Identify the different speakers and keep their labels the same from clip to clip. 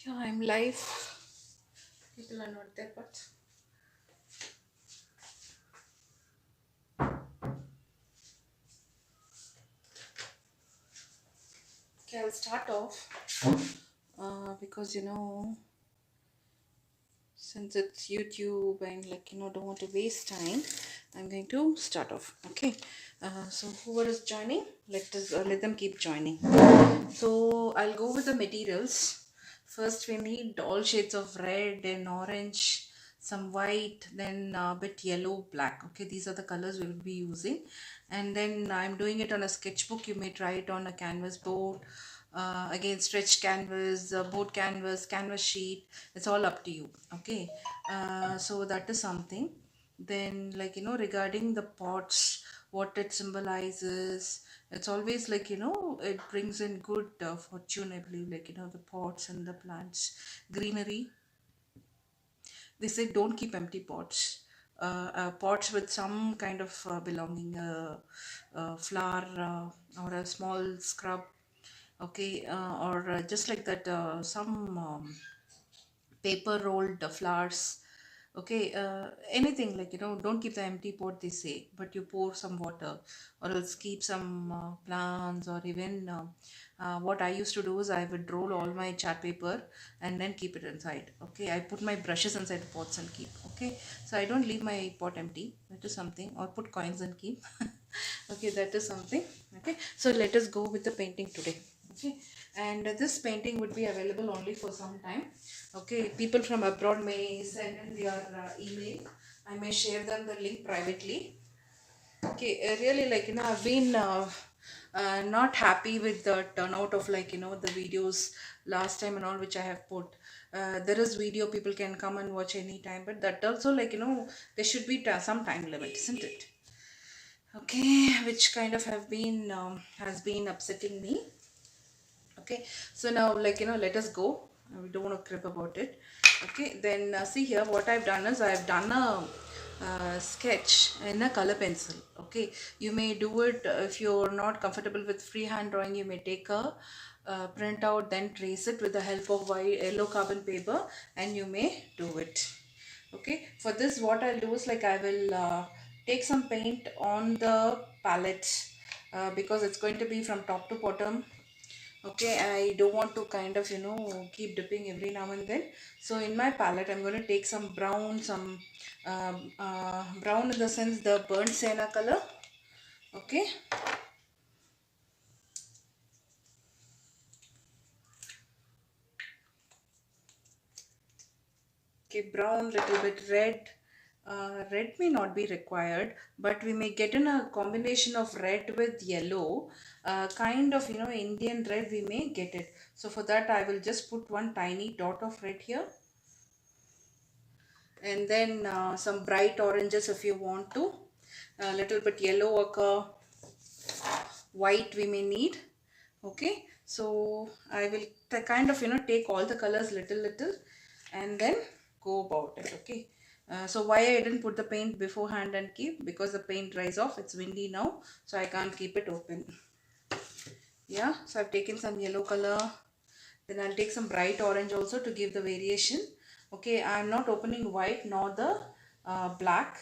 Speaker 1: Yeah, I'm live. People are not there, but okay, I'll start off. Because since it's YouTube and don't want to waste time, I'm going to start off. Okay. So whoever is joining, let them keep joining. So I'll go with the materials. First, we need all shades of red and orange, some white, then a bit yellow, black. Okay, these are the colors we will be using. And then I'm doing it on a sketchbook. You may try it on a canvas board. Again, stretched canvas, board canvas, canvas sheet. It's all up to you. Okay, so that is something. Then, regarding the pots, what it symbolizes, it's always it brings in good fortune, I believe, the pots and the plants, greenery. They say don't keep empty pots. Pots with some kind of belonging, flower, or a small scrub, okay, or just like that, some paper rolled flowers, okay, anything, don't keep the empty pot, they say, but you pour some water, or else keep some plants, or even what I used to do is I would roll all my chart paper and then keep it inside. Okay, I put my brushes inside the pots and keep. Okay, so I don't leave my pot empty. That is something. Or put coins and keep. Okay, that is something. Okay, so let us go with the painting today. Okay, and this painting would be available only for some time. Okay, people from abroad may send in their email. I may share them the link privately. Okay, really, I've been not happy with the turnout of the videos last time and all which I have put. There is video, people can come and watch anytime, but that also, there should be some time limit, isn't it? Okay, which kind of have been has been upsetting me. Okay, so now, let us go. We don't want to crib about it. Okay, then see here, what I've done is I've done a sketch in a color pencil. Okay, you may do it if you're not comfortable with freehand drawing. You may take a print out, then trace it with the help of white yellow carbon paper, and you may do it. Okay, for this what I'll do is I will take some paint on the palette, because it's going to be from top to bottom. Okay, I don't want to kind of keep dipping every now and then. So in my palette I'm going to take some brown, some brown in the sense the burnt sienna color. Okay, okay, brown, little bit red. Red may not be required, but we may get in a combination of red with yellow, kind of Indian red, we may get it. So for that I will just put one tiny dot of red here, and then some bright oranges if you want to, a little bit yellow ochre, white we may need. Okay, so I will kind of take all the colors little and then go about it. Okay, so why I didn't put the paint beforehand and keep, because the paint dries off, it's windy now, so I can't keep it open. Yeah, so I've taken some yellow color, then I'll take some bright orange also to give the variation. Okay, I'm not opening white nor the black.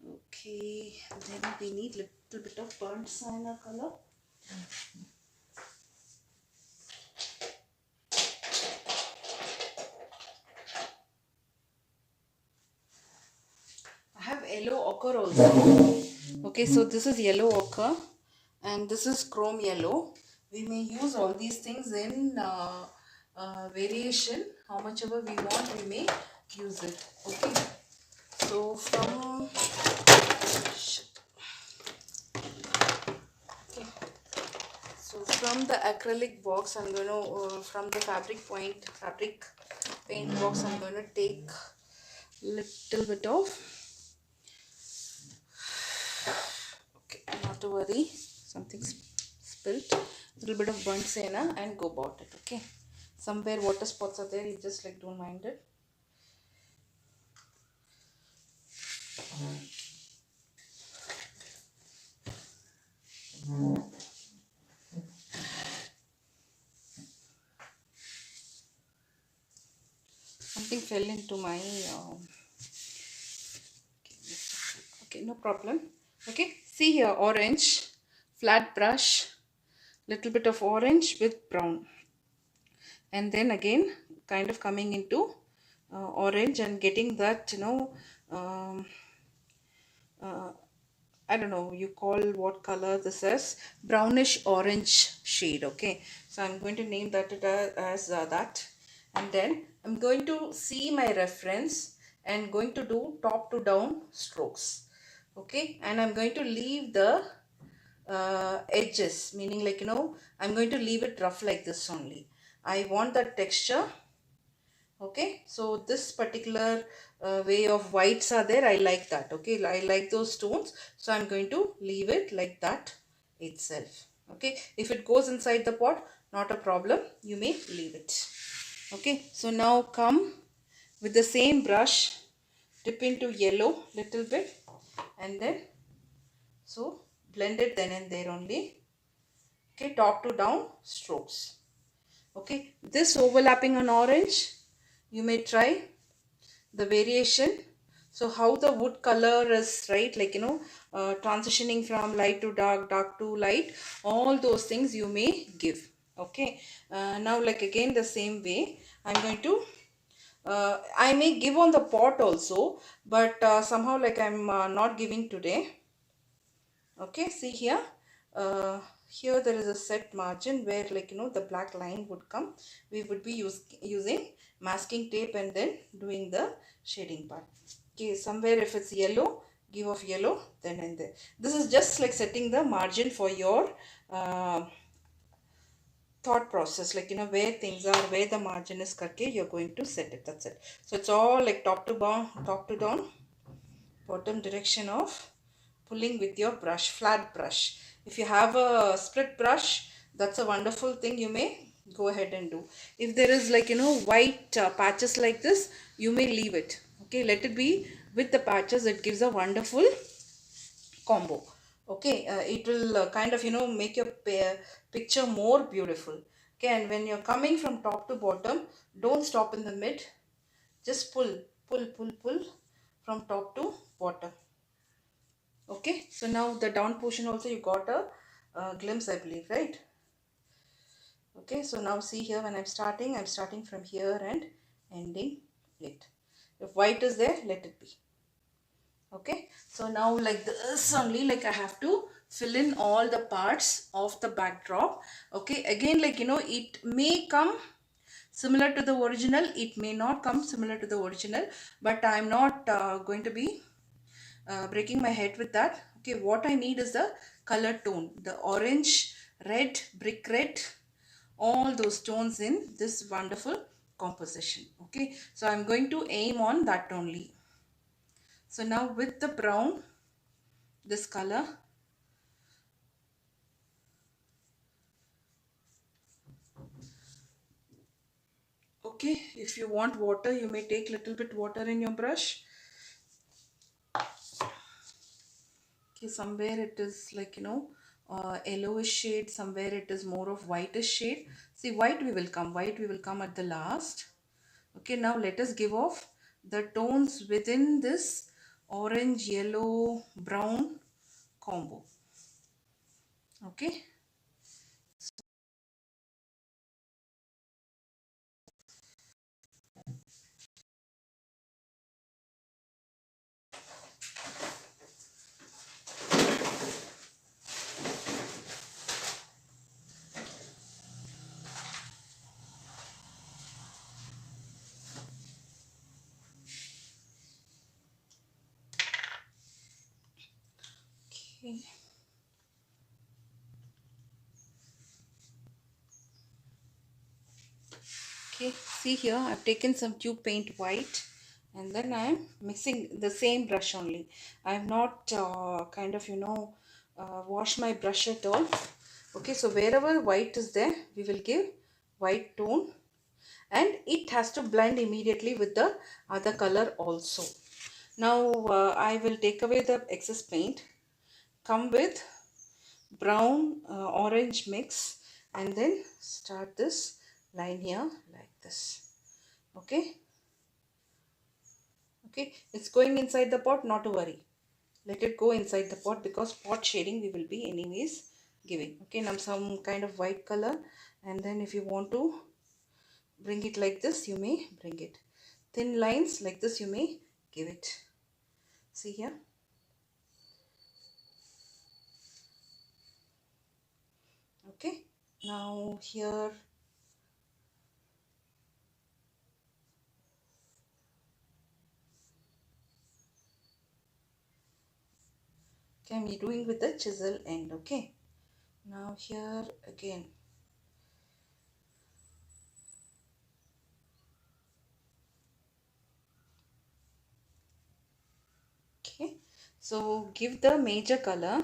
Speaker 1: Okay, then we need little bit of burnt sienna color. I have yellow ochre also. Okay, so this is yellow ochre and this is chrome yellow. We may use all these things in variation. How much ever we want, we may use it. Okay, so from okay, so from the acrylic box, I'm going to from the fabric paint box, I'm going to take little bit of, okay, not to worry, something spilt, little bit of burnt sienna and go about it. Okay, somewhere water spots are there, you just don't mind it. something fell into my okay, no problem. Okay, see here, orange, flat brush, little bit of orange with brown, and then again kind of coming into orange and getting that, um, uh, I don't know, you call what color this is, brownish orange shade. Okay, so I'm going to name that as that, and then I'm going to see my reference and going to do top to down strokes. Okay, and I'm going to leave the edges, meaning like, I'm going to leave it rough like this only. I want that texture. Okay, so this particular way of whites are there, I like that. Okay, I like those tones, so I'm going to leave it like that itself. Okay, if it goes inside the pot, not a problem, you may leave it. Okay, so now come with the same brush, dip into yellow little bit, and then so blend it then and there only. Okay, top to down strokes. Okay, this overlapping on orange, you may try the variation. So how the wood color is, right, like, transitioning from light to dark, dark to light, all those things you may give. Okay, now like again the same way I'm going to I may give on the pot also, but somehow like I'm not giving today. Okay, see here, uh, here there is a set margin where, like, the black line would come. We would be using masking tape and then doing the shading part. Okay, somewhere if it's yellow, give off yellow then and there. This is just like setting the margin for your thought process, like, where things are, where the margin is karke, you're going to set it. That's it. So it's all like top to down, top to down, bottom direction of pulling with your brush, flat brush. If you have a split brush, that's a wonderful thing, you may go ahead and do. If there is, like, white patches like this, you may leave it. Okay, let it be with the patches. It gives a wonderful combo. Okay, it will kind of, make your picture more beautiful. Okay, and when you're coming from top to bottom, don't stop in the mid, just pull, pull, pull, pull from top to bottom. Okay, so now the down portion also you got a glimpse, I believe, right? Okay, so now see here, when I'm starting from here and ending it. If white is there, let it be. Okay, so now like this only, like I have to fill in all the parts of the backdrop. Okay, again, like, it may come similar to the original, it may not come similar to the original, but I'm not going to be breaking my head with that. Okay, what I need is the color tone, the orange, red, brick red, all those tones in this wonderful composition. Okay, so I'm going to aim on that only. So now with the brown, this color, okay, if you want water, you may take little bit water in your brush. Okay, somewhere it is like, yellowish shade, somewhere it is more of whitish shade. See, white we will come at the last. Okay, now let us give off the tones within this orange, yellow, brown combo. Okay, okay. Okay, see here, I've taken some tube paint white and then I'm mixing the same brush only. I have not kind of, washed my brush at all. Okay, so wherever white is there, we will give white tone, and it has to blend immediately with the other color also. Now I will take away the excess paint, come with brown orange mix, and then start this line here like this. Okay, Okay, it's going inside the pot, not to worry. Let it go inside the pot because pot shading we will be anyways giving. Okay, now some kind of white color, and then if you want to bring it like this, you may bring it. Thin lines like this, you may give it. See here. Okay, now here. Okay, I'm doing with the chisel end. Okay, now here again. Okay, so give the major color.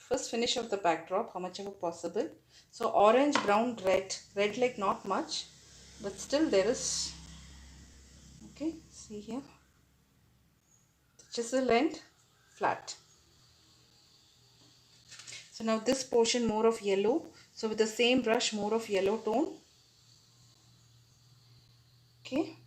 Speaker 1: First finish of the backdrop, how much ever possible. So orange, brown, red. Red like not much, but still there is. Okay, see here. The chisel end flat. So now this portion more of yellow. So with the same brush, more of yellow tone. Okay.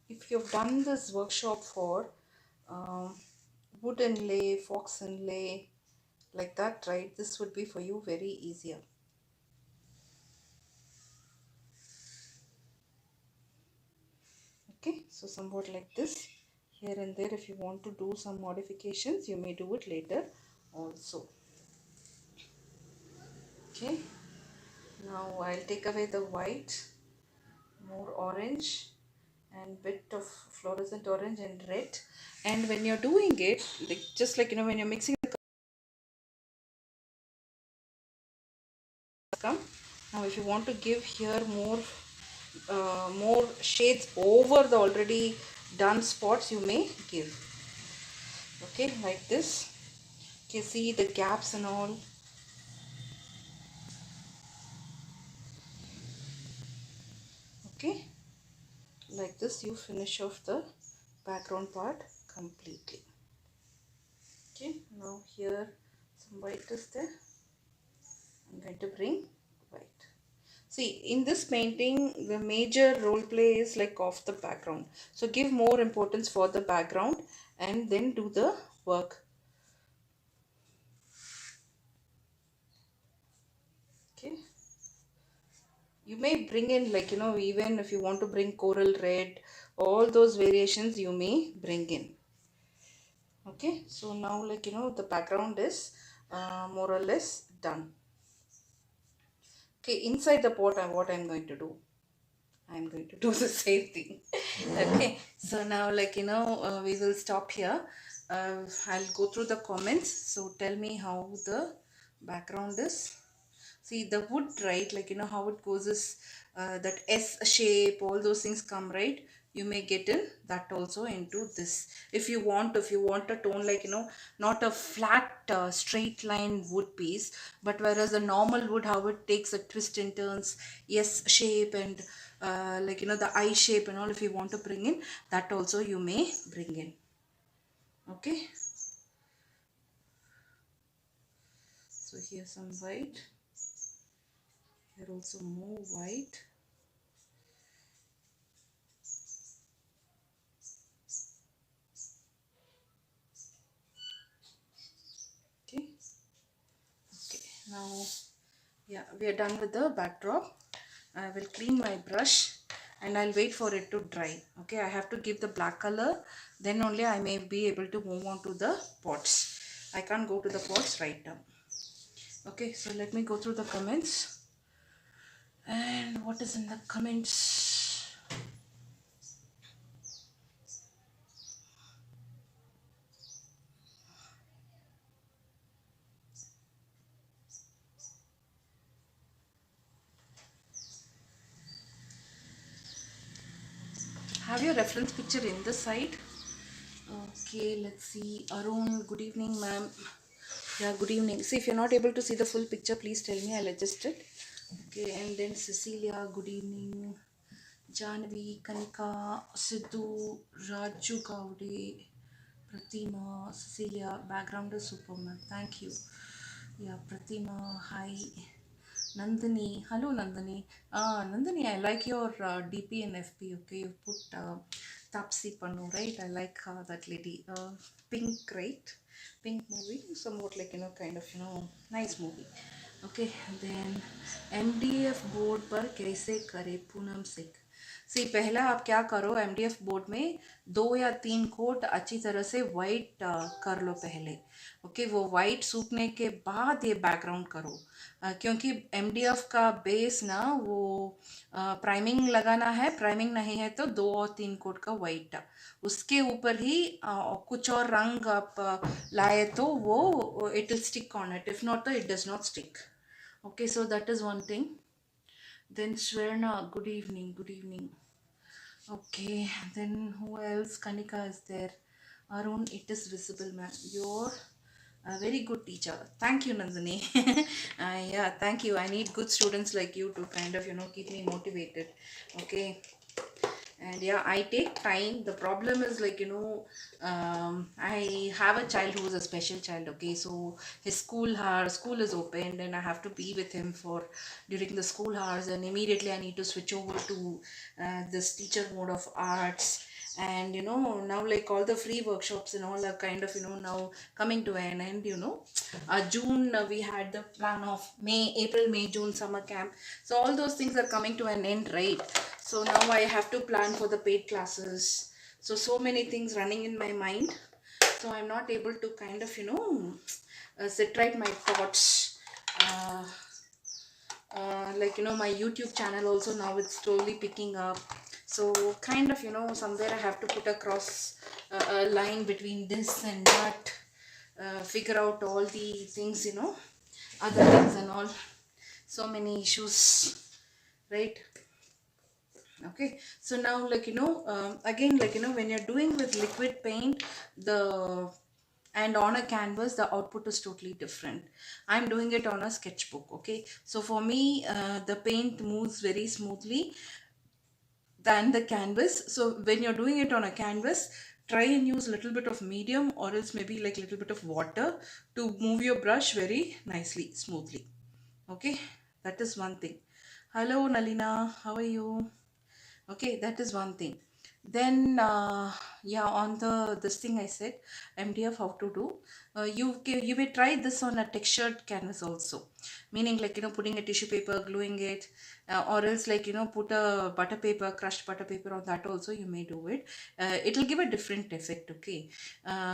Speaker 1: If you've done this workshop for um, wood inlay, fox inlay, like that, right, this would be for you very easier. Okay, so somewhat like this, here and there. If you want to do some modifications, you may do it later also. Okay, now I'll take away the white, more orange and bit of fluorescent orange and red. And when you're doing it, like just like when you're mixing the come, now if you want to give here more shades over the already done spots, you may give. Okay, like this. You can see the gaps and all. Okay, like this you finish off the background part completely. Okay, now here some white is there. I'm going to bring white. See, in this painting, the major role play is like of the background. So give more importance for the background and then do the work. Okay. You may bring in like, even if you want to bring coral red, all those variations you may bring in. Okay. So now like, the background is more or less done. Okay. Inside the pot, what I'm going to do? I'm going to do the same thing. Okay, so now like we will stop here. I'll go through the comments. So tell me how the background is. See the wood, right? Like how it goes is that S shape, all those things come, right? You may get in that also into this. If you want a tone like not a flat straight line wood piece, but whereas a normal wood, how it takes a twist and turns, S shape and like the eye shape and all, if you want to bring in that also you may bring in. Okay, so here's some white, here also more white. Okay, okay, now yeah, we are done with the backdrop. I will clean my brush and I'll wait for it to dry. Okay, I have to give the black color, then only I may be able to move on to the pots. I can't go to the pots right now. Okay, so let me go through the comments. And what is in the comments? Have your reference picture in the side. Okay, let's see. Arun, good evening, ma'am. Yeah, good evening. See, if you're not able to see the full picture, please tell me. I'll adjust it. Okay, and then Cecilia, good evening. Janvi, Kanika, Sidhu, Raju Gowde, Pratima, Cecilia, background is Superman. Thank you. Yeah, Pratima, hi. Nandini, hello Nandini. Nandini, I like your DP and FP. Okay, you put Tapsi Pannu, right? I like that lady. Pink, right? Pink movie, somewhat like kind of nice movie. Okay, then MDF board पर कैसे करे पूनम सिंह. सी पहला आप क्या करो MDF board में 2 या 3 coat अच्छी तरह से वाइट कर लो पहले. ओके, वो वाइट सूखने के बाद ये बैकग्राउंड करो. क्योंकि MDF का बेस ना वो प्राइमिंग लगाना है. प्राइमिंग नहीं है तो 2 और 3 कोट का वाइट उसके ऊपर ही कुछ और रंग आप लाए तो वो it will stick on it. If not तो it does not stick. Okay, so that is one thing. Then Shwerna, good evening, good evening. Okay, then who else? Kanika is there. Arun, it is visible, man. You're a very good teacher. Thank you, Nandini. Yeah, thank you. I need good students like you to kind of keep me motivated. Okay. And yeah, I take time. The problem is like I have a child who is a special child. Okay, so his school is opened and I have to be with him for during the school hours, and immediately I need to switch over to this teacher mode of arts. And now like all the free workshops and all are kind of now coming to an end. June we had the plan of May, June summer camp. So all those things are coming to an end, right? So now I have to plan for the paid classes. So many things running in my mind. So I'm not able to kind of sit right my thoughts. Like my YouTube channel also now it's slowly picking up. So kind of somewhere I have to put across a line between this and that. Figure out all the things, other things and all. So many issues, right? Okay, so now like again like when you're doing with liquid paint, the and on a canvas the output is totally different. I'm doing it on a sketchbook. Okay, so for me the paint moves very smoothly than the canvas. So when you're doing it on a canvas, try and use a little bit of medium or else maybe like a little bit of water to move your brush very nicely, smoothly. Okay, that is one thing. Hello Nalina, how are you? Okay, that is one thing. Then yeah, on the this thing I said MDF how to do, you may try this on a textured canvas also, meaning like putting a tissue paper, gluing it, or else like put a butter paper, crushed butter paper on that also you may do it. It will give a different effect. Okay,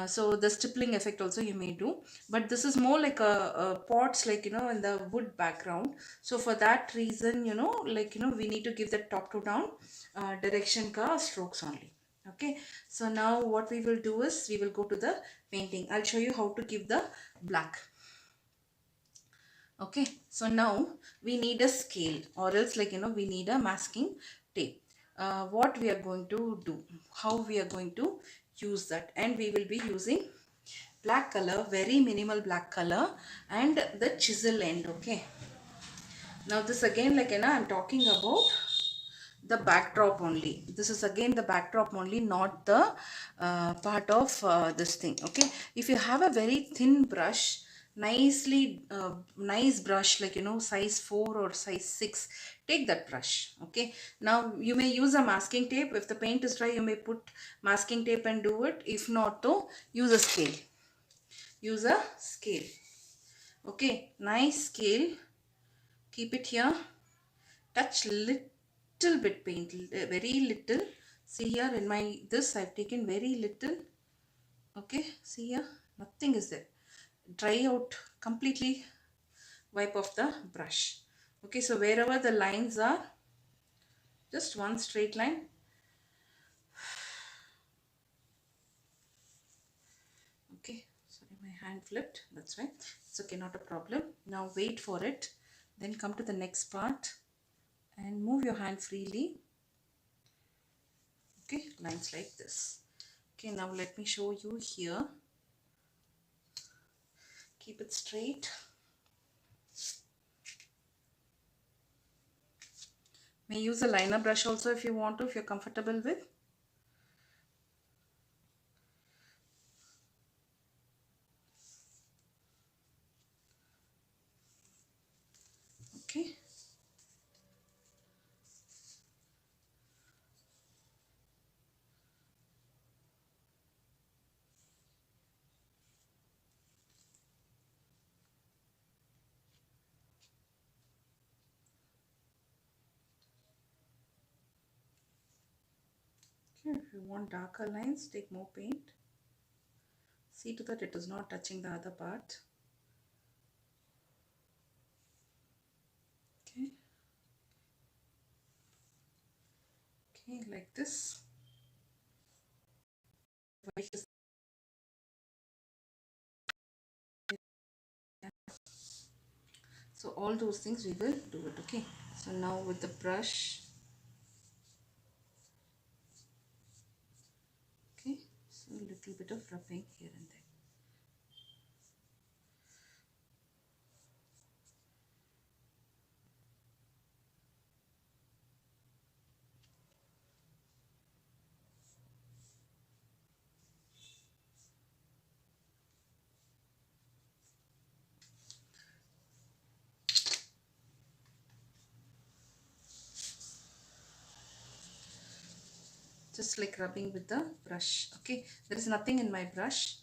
Speaker 1: so the stippling effect also you may do, but this is more like a pots like in the wood background. So for that reason like we need to give the top to down direction ka strokes only. Okay, so now what we will do is we will go to the painting. I'll show you how to give the black. Okay, so now we need a scale or else like we need a masking tape. What we are going to do, how we are going to use that, and we will be using black color, very minimal black color, and the chisel end. Okay, now this again like I'm talking about the backdrop only. This is again the backdrop only, not the part of this thing. Okay, if you have a very thin brush, nice brush like size 4 or size 6, take that brush. Okay, now you may use a masking tape. If the paint is dry, you may put masking tape and do it. If not, to use a scale. Use a scale. Okay, nice scale. Keep it here. Touch little bit paint, very little. See here in my this I've taken very little. Okay, see here, nothing is there. Dry out completely. Wipe off the brush. Okay, so wherever the lines are, just one straight line. Okay, sorry, my hand flipped. That's right. It's okay, not a problem. Now wait for it. Then come to the next part and move your hand freely. Okay, lines like this. Okay, now let me show you here. Keep it straight. may use a liner brush also if you want to, if you're comfortable with. Okay. Okay, if you want darker lines, take more paint. See to that it is not touching the other part. Okay. Okay, like this. So all those things we will do it. Okay. So now with the brush. Okay. So a little bit of rubbing here and there. Just like rubbing with the brush. Okay. There is nothing in my brush.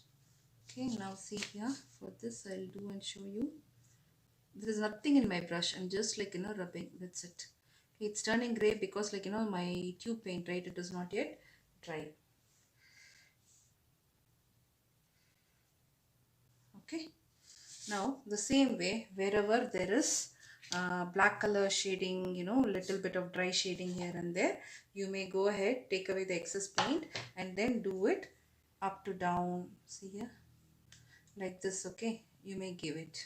Speaker 1: Okay. Now see here. For this I'll do and show you. There is nothing in my brush. I'm just like, rubbing. That's it. Okay. It's turning gray because like, my tube paint, right? It is not yet dry. Okay. Now the same way, wherever there is black color shading, little bit of dry shading here and there, you may go ahead, take away the excess paint and then do it up to down. See here, like this. Okay, you may give it.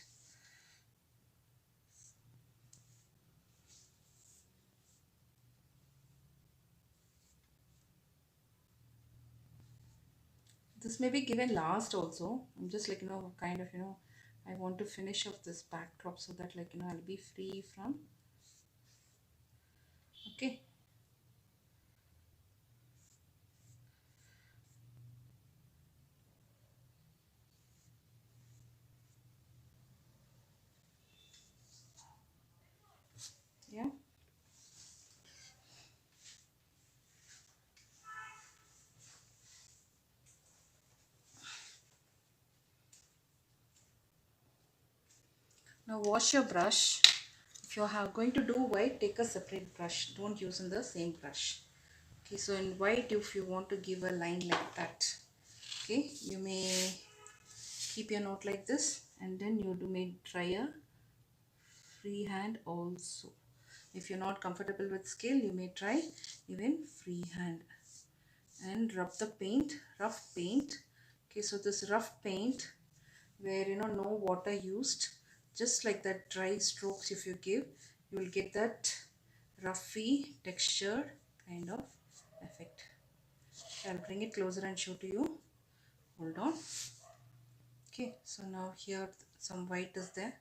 Speaker 1: This may be given last also. I'm just like, kind of, I want to finish off this backdrop so that like, I'll be free from. Okay. Yeah. Now wash your brush. If you are going to do white, take a separate brush. Don't use in the same brush. Okay, so in white, if you want to give a line like that, okay, you may keep your note like this and then you may try a freehand also. If you're not comfortable with scale, you may try even freehand and rub the paint, rough paint. Okay, so this rough paint where no water used, just like that dry strokes if you give, you will get that roughy textured kind of effect. I'll bring it closer and show to you. Hold on. Okay, so now here some white is there.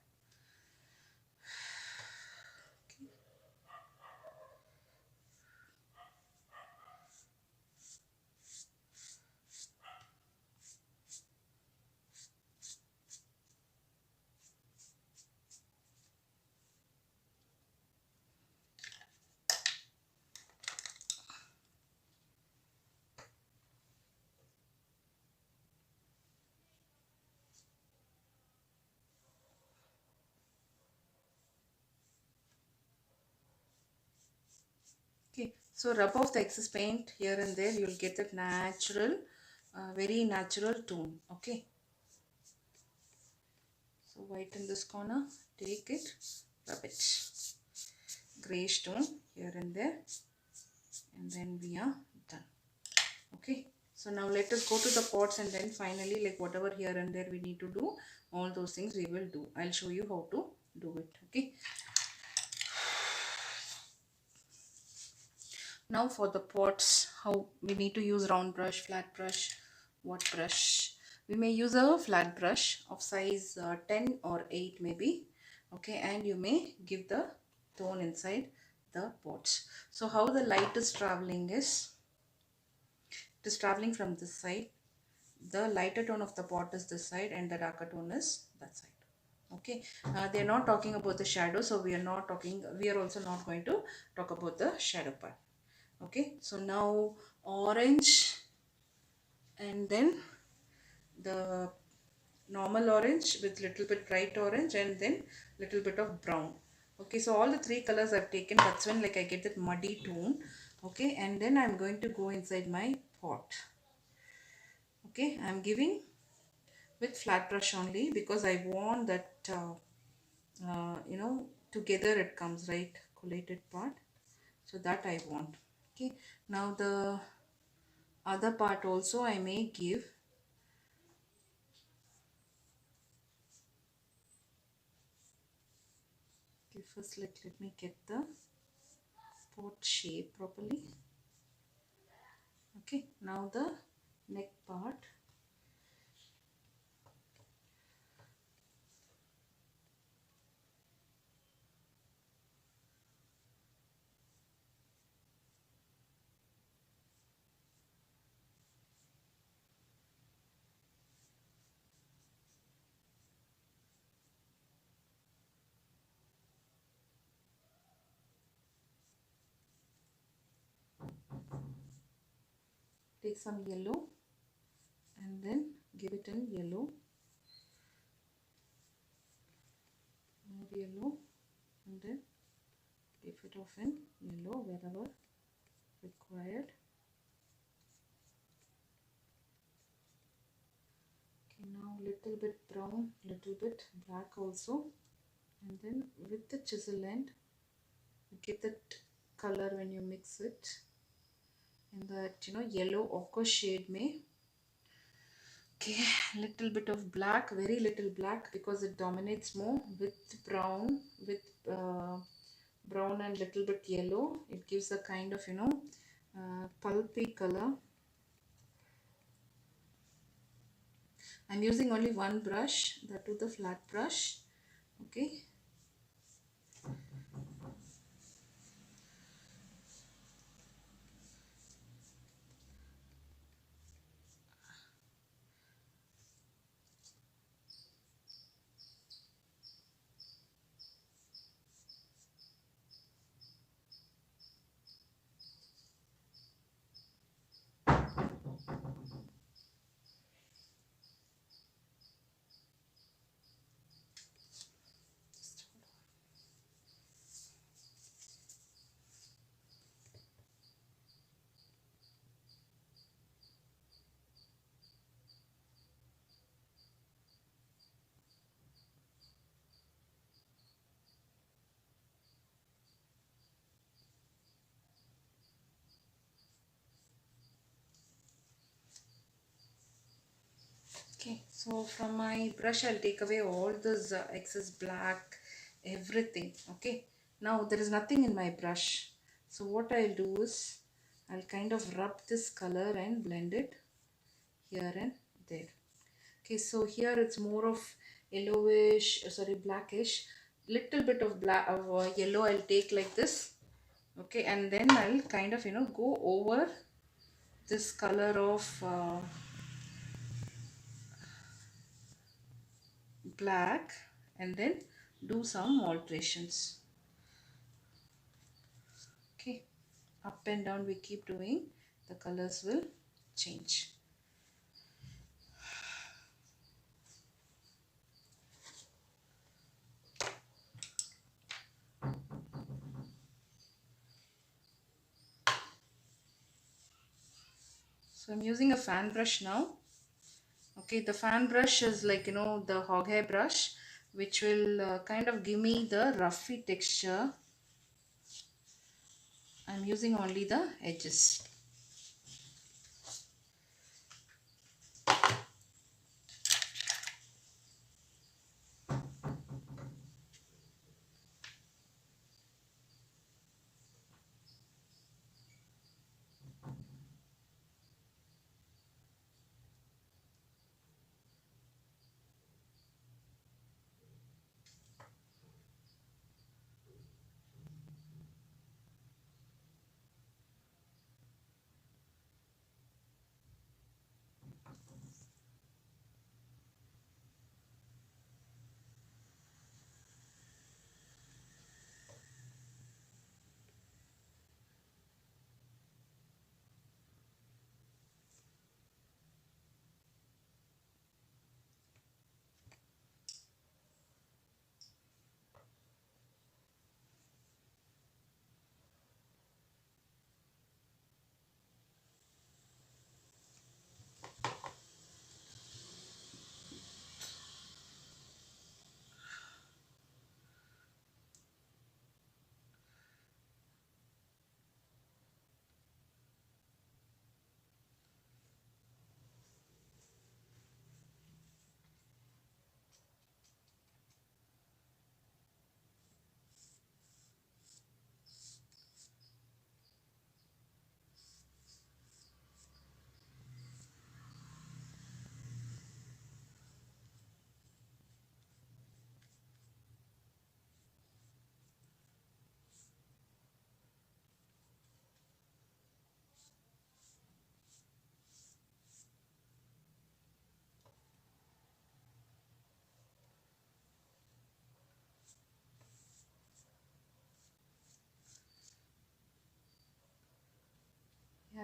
Speaker 1: Okay, so rub off the excess paint here and there. You'll get that natural, very natural tone. Okay. So white in this corner, take it, rub it. Grayish tone here and there. And then we are done. Okay. So now let us go to the pots and then finally like whatever here and there we need to do, all those things we will do. I'll show you how to do it. Okay. Now for the pots, how we need to use round brush, flat brush, what brush. We may use a flat brush of size 10 or 8 maybe. Okay, and you may give the tone inside the pots. So how the light is traveling is, it is traveling from this side. The lighter tone of the pot is this side and the darker tone is that side. Okay, they're not talking about the shadow, so we are also not going to talk about the shadow part. Okay, so now orange, and then the normal orange with little bit bright orange, and then little bit of brown. Okay, so all the three colors I've taken, that's when like I get that muddy tone. Okay, and then I'm going to go inside my pot. Okay, I'm giving with flat brush only because I want that together it comes, right, collated part. So that I want. Okay, now the other part also I may give. Okay, first let me get the pot shape properly. Okay, now the neck part. Take some yellow and then give it in yellow, more yellow, and then give it off in yellow wherever required. Okay, now little bit brown, little bit black also, and then with the chisel end you get that color when you mix it in that yellow ochre shade may. Okay, little bit of black, very little black because it dominates more, with brown, with brown and little bit yellow. It gives a kind of pulpy color. I'm using only one brush, that too the flat brush. Okay. Okay, so from my brush I'll take away all this excess black, everything. Okay, now there is nothing in my brush. So what I'll do is I'll kind of rub this color and blend it here and there. Okay, so here it's more of yellowish, sorry, blackish. Little bit of black of yellow I'll take like this. Okay, and then I'll kind of go over this color of black, and then do some alterations. Okay, up and down we keep doing, the colors will change. So I'm using a fan brush now. Okay, the fan brush is like the hog hair brush, which will kind of give me the roughy texture. I'm using only the edges.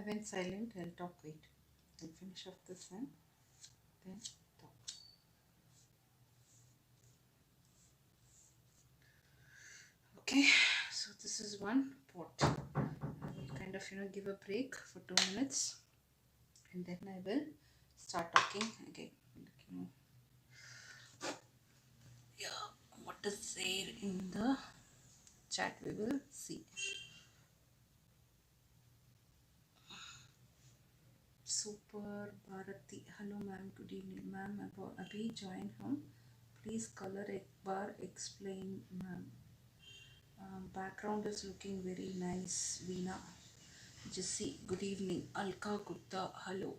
Speaker 1: I went silent. I'll talk. Wait. I'll finish off this one. Then talk. Okay. So this is one pot. I will kind of give a break for 2 minutes, and then I will start talking again. Yeah. What is there in the chat? We will see. Super Bharati. Hello ma'am, good evening ma'am. Abhi join hum. Please color ek bar explain ma'am. Background is looking very nice. Veena. Jesse, good evening. Alka Gupta, hello.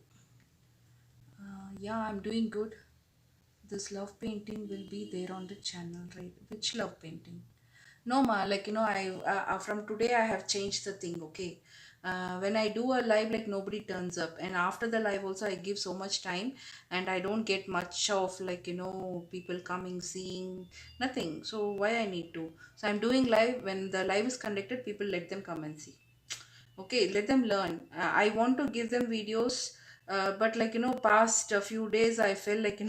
Speaker 1: Yeah, I'm doing good. This love painting will be there on the channel, right? Which love painting? No, ma, like I from today I have changed the thing. Okay, when I do a live, like nobody turns up, and after the live also I give so much time, and I don't get much of people coming, seeing nothing. So why I need to? So I'm doing live. When the live is conducted, people let them come and see. Okay, let them learn. I want to give them videos, but past a few days I feel like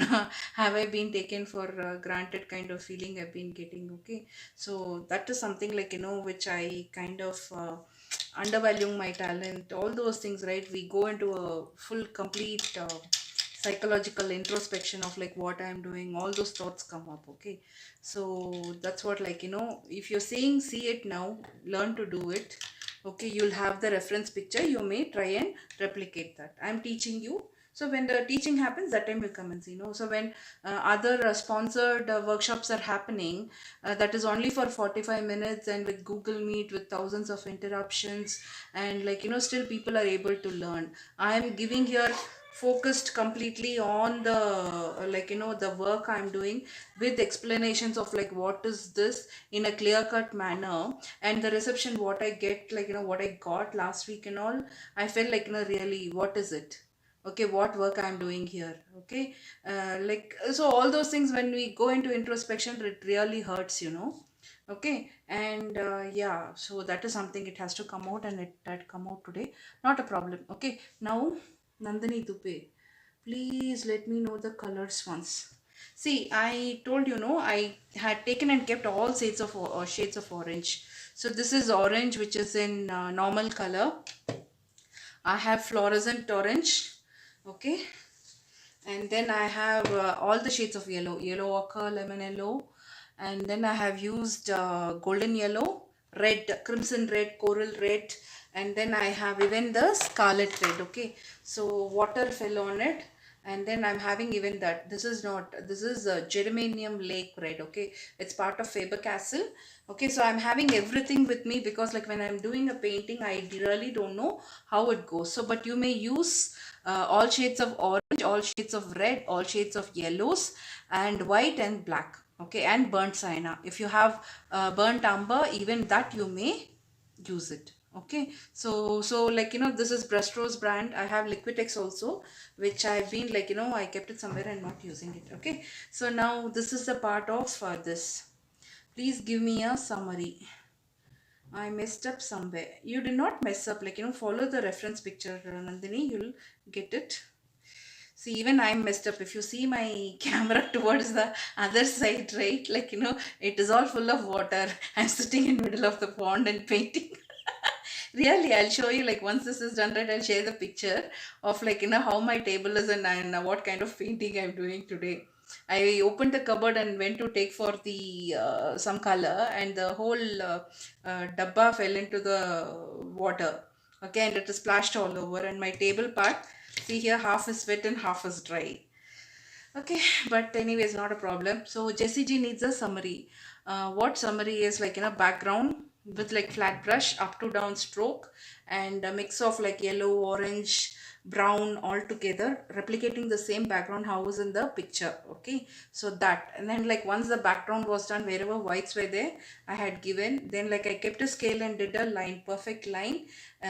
Speaker 1: have I been taken for granted kind of feeling I've been getting. Okay, so that is something which I kind of undervaluing my talent, all those things, right? We go into a full complete psychological introspection of like what I'm doing, all those thoughts come up. Okay, so that's what, if you're saying see it now, learn to do it. Okay, you'll have the reference picture, you may try and replicate that. I'm teaching you, so when the teaching happens, that time you come and see. So when other sponsored workshops are happening, that is only for 45 minutes, and with Google Meet with thousands of interruptions, and still people are able to learn. I am giving here focused completely on the the work I'm doing, with explanations of like what is this in a clear cut manner. And the reception what I get, what I got last week and all, I felt like really, what is it? Okay, what work I'm doing here? Okay, so all those things, when we go into introspection, it really hurts. Okay, and yeah, so that is something, it has to come out, and it had come out today, not a problem. Okay, now Nandini Dupe, please let me know the colors once. See, I told I had taken and kept all shades of orange. So this is orange, which is in normal color. I have fluorescent orange. Okay, and then I have all the shades of yellow: yellow ochre, lemon yellow, and then I have used golden yellow, red, crimson red, coral red, and then I have even the scarlet red. Okay, so water fell on it, and then I'm having even that. This is not, this is germanium lake red. Okay, it's part of Faber Castle. Okay, so I'm having everything with me, because like when I'm doing a painting, I really don't know how it goes. So but you may use all shades of orange, all shades of red, all shades of yellows, and white and black. Okay, and burnt sienna. If you have burnt umber, even that you may use it. Okay, so this is Brushed Rose brand. I have Liquitex also, which I've been I kept it somewhere and not using it. Okay, so now this is the part of this. Please give me a summary. I messed up somewhere. You did not mess up. Follow the reference picture, Nandini. You'll get it. See, even I'm messed up. If you see my camera towards the other side, right? It is all full of water. I'm sitting in middle of the pond and painting. Really, I'll show you, like once this is done, right, I'll share the picture of how my table is, and what kind of painting I'm doing today. I opened the cupboard and went to take for the some color, and the whole dabba fell into the water. Okay, and it is splashed all over, and my table part, see here, half is wet and half is dry. Okay, but anyways, not a problem. So Jessie G needs a summary. What summary is, background with like flat brush, up to down stroke, and a mix of like yellow, orange, brown all together, replicating the same background how was in the picture. Okay, so that, and then like once the background was done, wherever whites were there, I had given. Then I kept a scale and did a line, perfect line,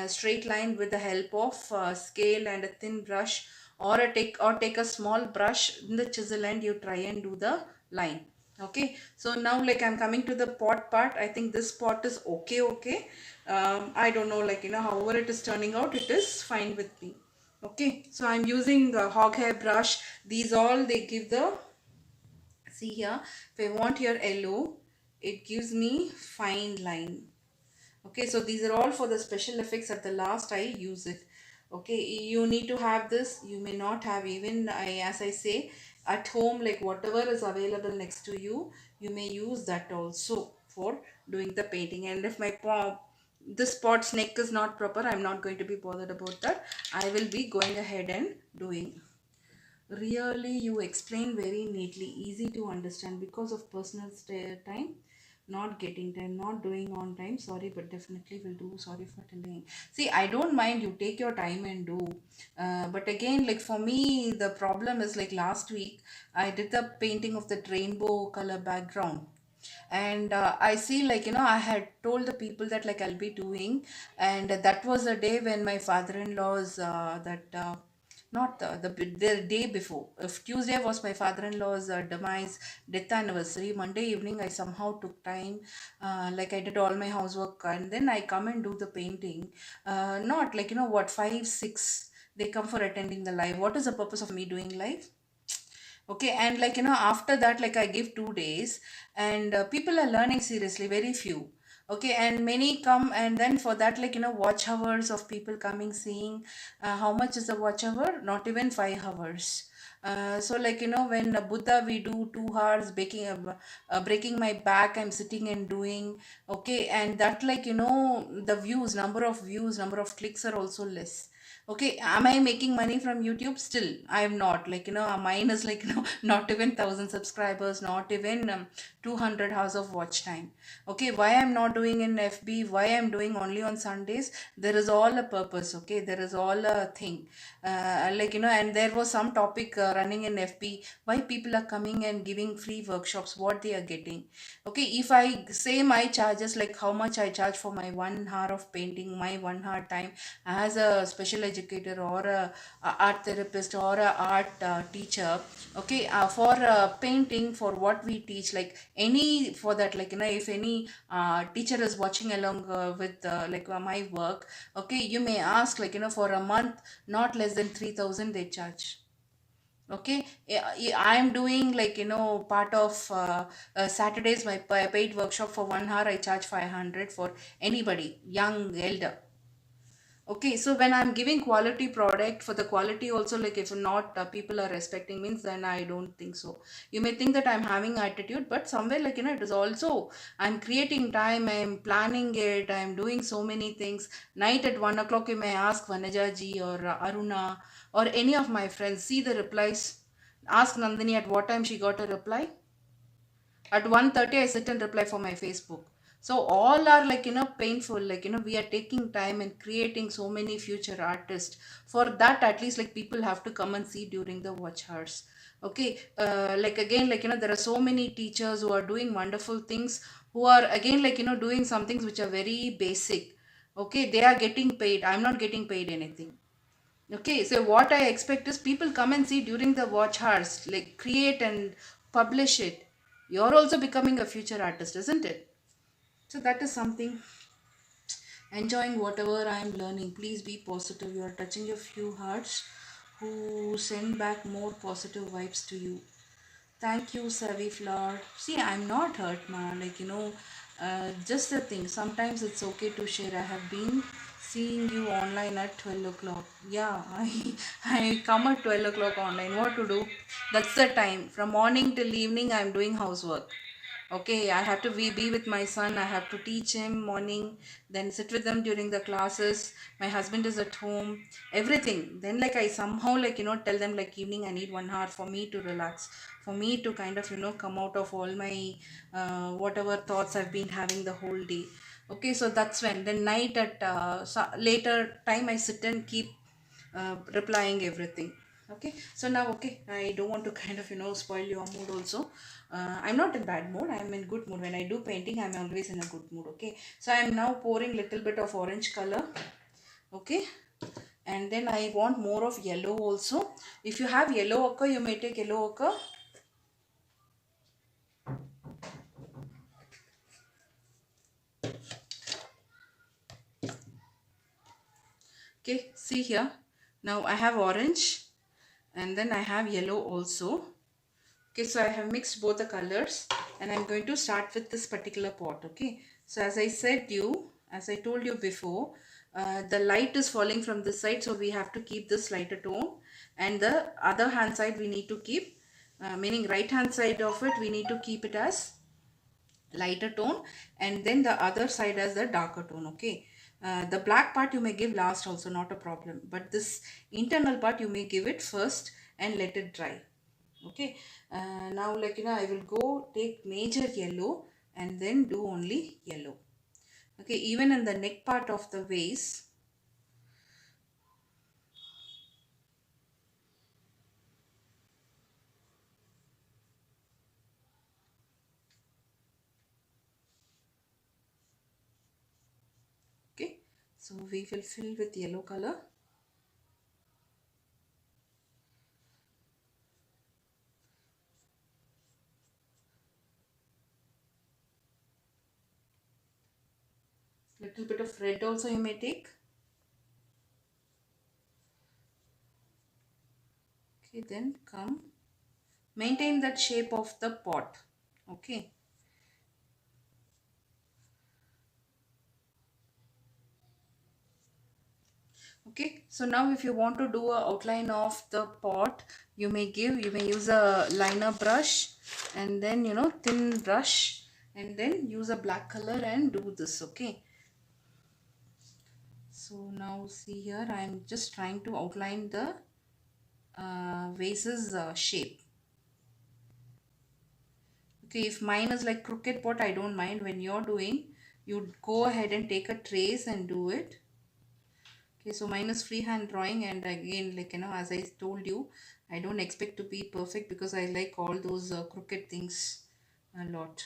Speaker 1: straight line, with the help of scale and a thin brush, or take a small brush in the chisel, and you try and do the line. Okay, so now like I'm coming to the pot part. I think this pot is okay. I don't know, like, however it is turning out, it is fine with me. Okay, so I'm using a hog hair brush. These all they give the, see here, if I want your yellow, it gives me fine line. Okay, so these are all for the special effects. At the last I use it. Okay, you need to have this, you may not have. Even as I say, at home, like whatever is available next to you, you may use that also for doing the painting. And if my this pot neck is not proper, I'm not going to be bothered about that. I will be going ahead and doing. Really, you explain very neatly, easy to understand. Because of personal time, not getting time, not doing on time. Sorry, but definitely will do. Sorry for delaying. See, I don't mind, you take your time and do. But again, like for me, the problem is like last week, I did the painting of the rainbow color background. And I see, like, I had told the people that like I'll be doing. And that was the day when my father-in-law's that not the day before. If Tuesday was my father-in-law's demise, death anniversary, Monday evening I somehow took time, like I did all my housework, and then I come and do the painting. Not like, what, 5 6 they come for attending the live. What is the purpose of me doing live? Okay, and like, after that, like I give 2 days, and people are learning seriously, very few. Okay, and many come, and then for that, like, watch hours of people coming, seeing. How much is the watch hour? Not even 5 hours. So like, when Buddha we do 2 hours baking, breaking my back, I'm sitting and doing. Okay, and that, like, the views, number of views, number of clicks are also less. Okay, am I making money from YouTube? Still, I am not. Like, mine is like, not even 1,000 subscribers, not even 200 hours of watch time. Okay, why I'm not doing in FB, why I'm doing only on Sundays? There is all a purpose. Okay, there is all a thing. Like, and there was some topic running in FB, why people are coming and giving free workshops, what they are getting. Okay, if I say my charges, like how much I charge for my 1 hour of painting, my 1 hour time as a special educator or a art therapist or a art teacher. Okay, for painting, for what we teach, like any, for that, like, if any teacher is watching along with like my work. Okay, you may ask, like, for a month, not less than 3,000 they charge. Okay, I am doing, like, part of Saturdays, my paid workshop for 1 hour. I charge 500 for anybody, young, elder. Okay, so when I'm giving quality product, for the quality also, like if not people are respecting, means then I don't think so. You may think that I'm having attitude, but somewhere, like, it is also, I'm creating time, I'm planning it, I'm doing so many things. Night at 1 o'clock, you may ask Vanaja ji or Aruna or any of my friends, see the replies. Ask Nandini at what time she got a reply. At 1:30 I sit and reply for my Facebook. So all are, like, painful. Like, we are taking time and creating so many future artists. For that, at least, like, people have to come and see during the watch hours. Okay, like again, like, there are so many teachers who are doing wonderful things, who are again, like, doing some things which are very basic. Okay, they are getting paid. I'm not getting paid anything. Okay, so what I expect is people come and see during the watch hours, like create and publish it. You're also becoming a future artist, isn't it? So that is something. Enjoying whatever I'm learning. Please be positive. You are touching a few hearts who send back more positive vibes to you. Thank you, Savi Flower. See, I'm not hurt, man. Like, just the thing. Sometimes it's okay to share. I have been seeing you online at 12 o'clock. Yeah, I come at 12 o'clock online. What to do? That's the time. From morning till evening, I'm doing housework. Okay, I have to be with my son. I have to teach him morning, then sit with them during the classes. My husband is at home, everything. Then, like, I somehow, like, tell them, like, evening I need 1 hour for me to relax, for me to kind of, come out of all my whatever thoughts I've been having the whole day. Okay, so that's when. Then night at later time, I sit and keep replying everything. Okay, so now, okay, I don't want to kind of, spoil your mood also. I'm not in bad mood, I'm in good mood. When I do painting, I'm always in a good mood. Okay, so I'm now pouring little bit of orange color. Okay, and then I want more of yellow also. If you have yellow ochre, you may take yellow ochre. Okay, see here. Now I have orange and then I have yellow also. Okay, so I have mixed both the colors and I'm going to start with this particular pot. Okay, so as I told you before, the light is falling from this side, so we have to keep this lighter tone, and the other hand side we need to keep, meaning right hand side of it, we need to keep it as lighter tone, and then the other side as the darker tone. Okay, the black part you may give last also, not a problem, but this internal part you may give it first and let it dry. Okay, now I will go take major yellow and then do only yellow. Okay, even in the neck part of the vase. Okay, so we will fill with yellow color. Little bit of red also you may take. Okay, then come, maintain that shape of the pot. Okay, okay, so now if you want to do a outline of the pot, you may use a liner brush, and then thin brush, and then use a black color and do this. Okay, so now see here, I am just trying to outline the vase's shape. Okay, if mine is like crooked pot, I don't mind. When you're doing, you go ahead and take a trace and do it. Okay, so mine is freehand drawing, and again, as I told you, I don't expect to be perfect because I like all those crooked things a lot.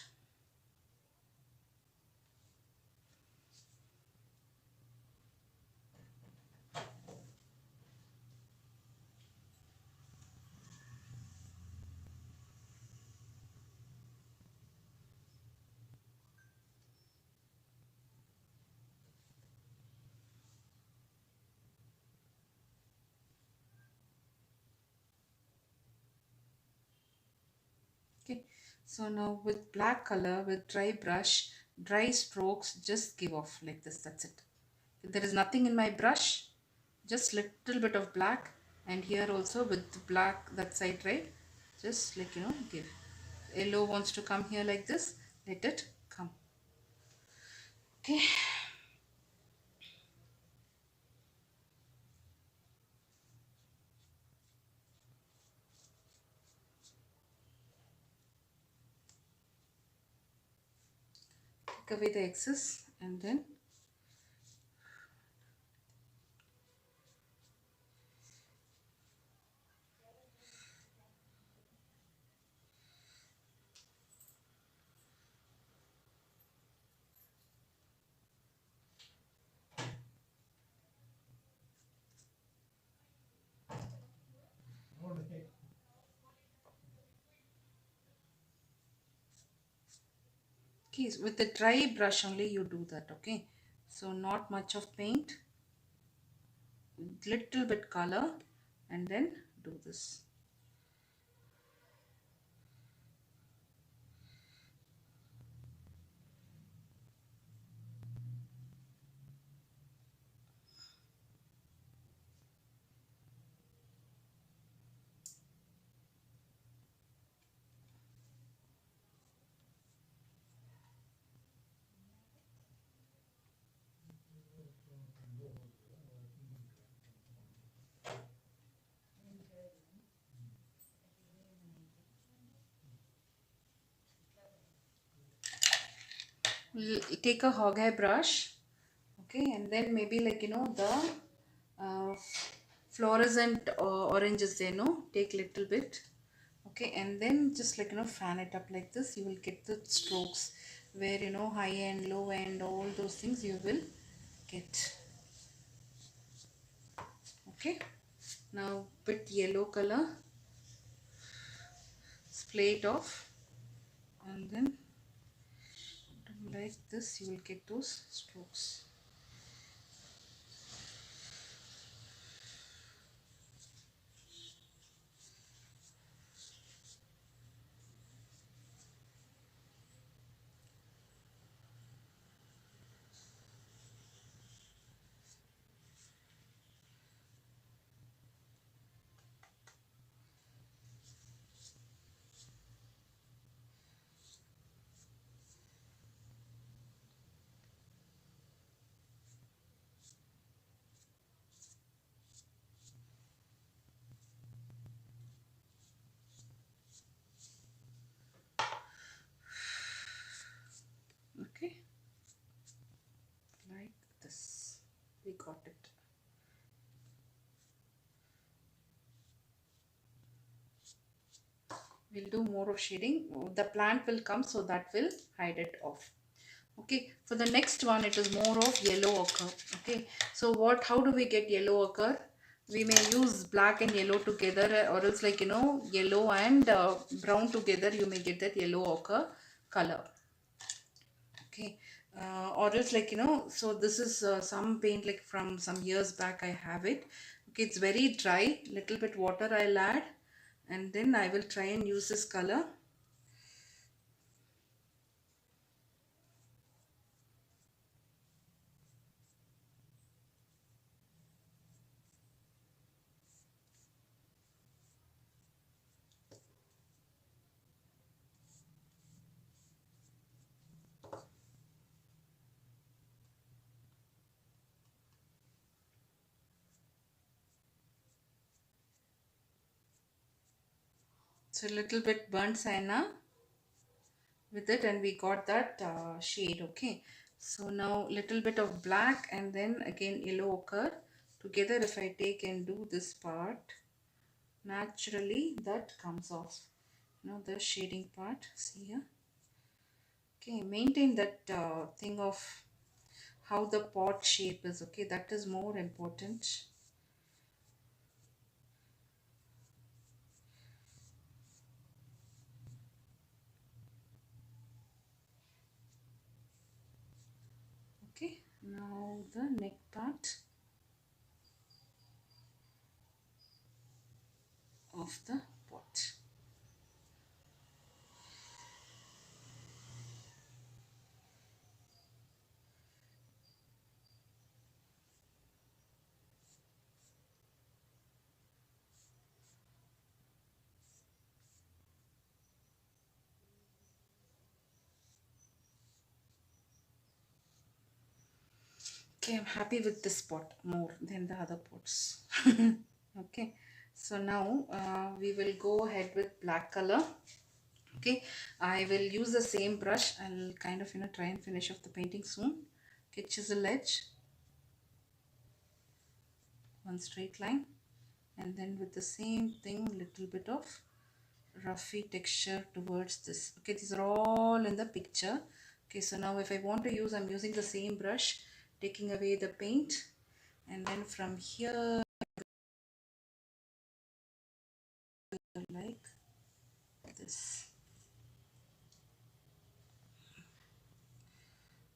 Speaker 1: Okay, so now with black color, with dry brush, dry strokes, just give off like this. That's it. There is nothing in my brush, just little bit of black, and here also with black that side, right? Just give. Yellow wants to come here like this, let it come. Okay, take away the excess and then okay, with the dry brush only you do that. Okay, so not much of paint, little bit color, and then do this. Take a hog hair brush. Okay, and then maybe the fluorescent oranges there, no, take little bit. Okay, and then just fan it up like this. You will get the strokes where high end, low end, all those things you will get. Okay, now bit yellow color, splay it off, and then like this you will get those strokes. We'll do more of shading. The plant will come, so that will hide it off. Okay, for the next one, it is more of yellow ochre. Okay, so how do we get yellow ochre? We may use black and yellow together, or else, like, yellow and brown together, you may get that yellow ochre color. Okay, or else, like, so this is some paint, like from some years back I have it. Okay, it's very dry, little bit water I'll add, and then I will try and use this color. So a little bit burnt sienna with it, and we got that shade. Okay, so now little bit of black and then again yellow ochre together. If I take and do this part, naturally that comes off, the shading part. See here. Okay, maintain that thing of how the pot shape is. Okay, that is more important. Okay, now the neck part of the pot. Okay, I'm happy with this pot more than the other pots. Okay, so now we will go ahead with black color. Okay, I will use the same brush. I'll kind of try and finish off the painting soon. Okay, chisel edge, one straight line, and then with the same thing, little bit of roughy texture towards this. Okay, these are all in the picture. Okay, so now if I want to use, I'm using the same brush, taking away the paint, and then from here, like this.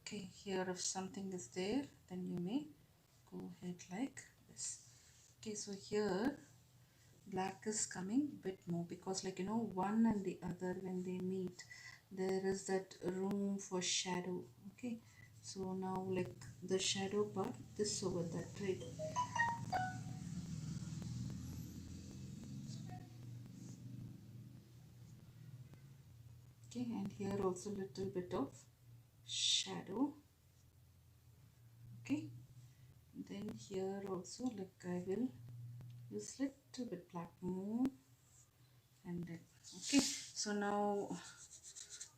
Speaker 1: Okay, here if something is there, then you may go ahead like this. Okay, so here black is coming bit more, because, like, one and the other, when they meet, there is that room for shadow. Okay, so now, like, the shadow part, this over that, right? Okay, and here also little bit of shadow. Okay, then here also, like, I will use little bit black more, and then, okay, so now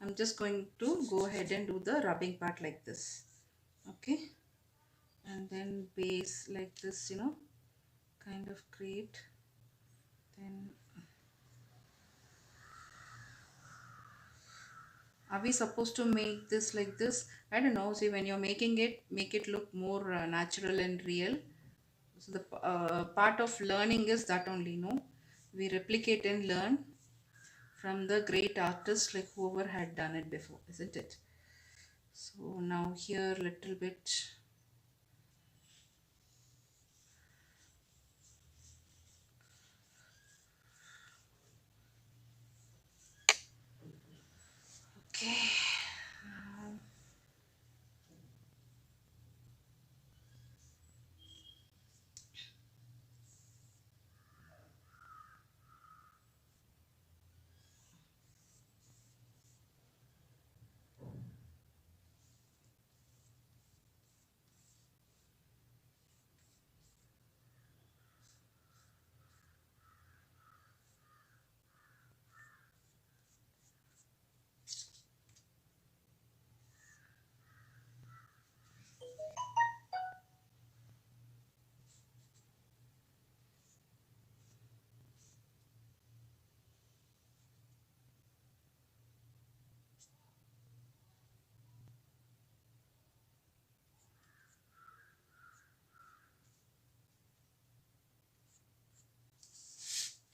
Speaker 1: I'm just going to go ahead and do the rubbing part like this. Okay, and then base like this, kind of create. Then are we supposed to make this like this? I don't know. See, when you're making it, make it look more natural and real. So the part of learning is that only, no, we replicate and learn from the great artists, like whoever had done it before, isn't it? So now here little bit. Okay.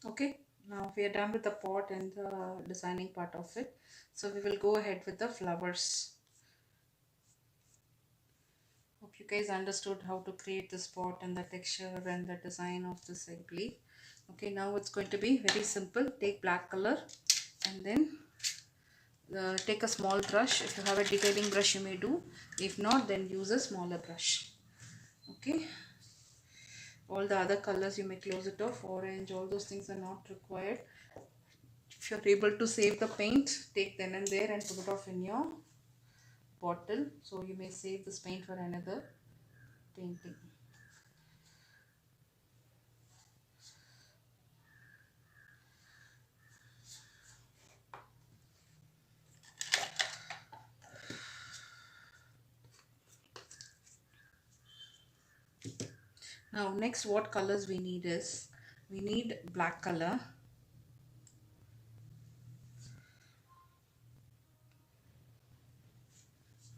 Speaker 1: Okay, now we are done with the pot and the designing part of it. So we will go ahead with the flowers. Hope you guys understood how to create this pot and the texture and the design of this egg leaf. Okay, now it's going to be very simple. Take black color and then take a small brush. If you have a detailing brush, you may do. If not, then use a smaller brush. Okay, all the other colors you may close it off. Orange, all those things are not required. If you're able to save the paint, take then and there and put it off in your bottle, so you may save this paint for another painting. Now next, what colors we need is, we need black color.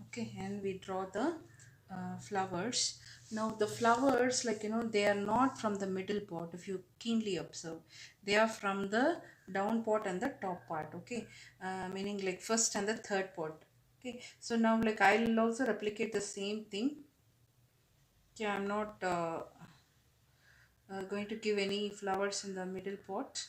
Speaker 1: Okay, and we draw the flowers. Now the flowers, like they are not from the middle pot. If you keenly observe, they are from the down pot and the top part. Okay, meaning like first and the third pot. Okay, so now like I'll also replicate the same thing. Okay, I'm not going to give any flowers in the middle pot.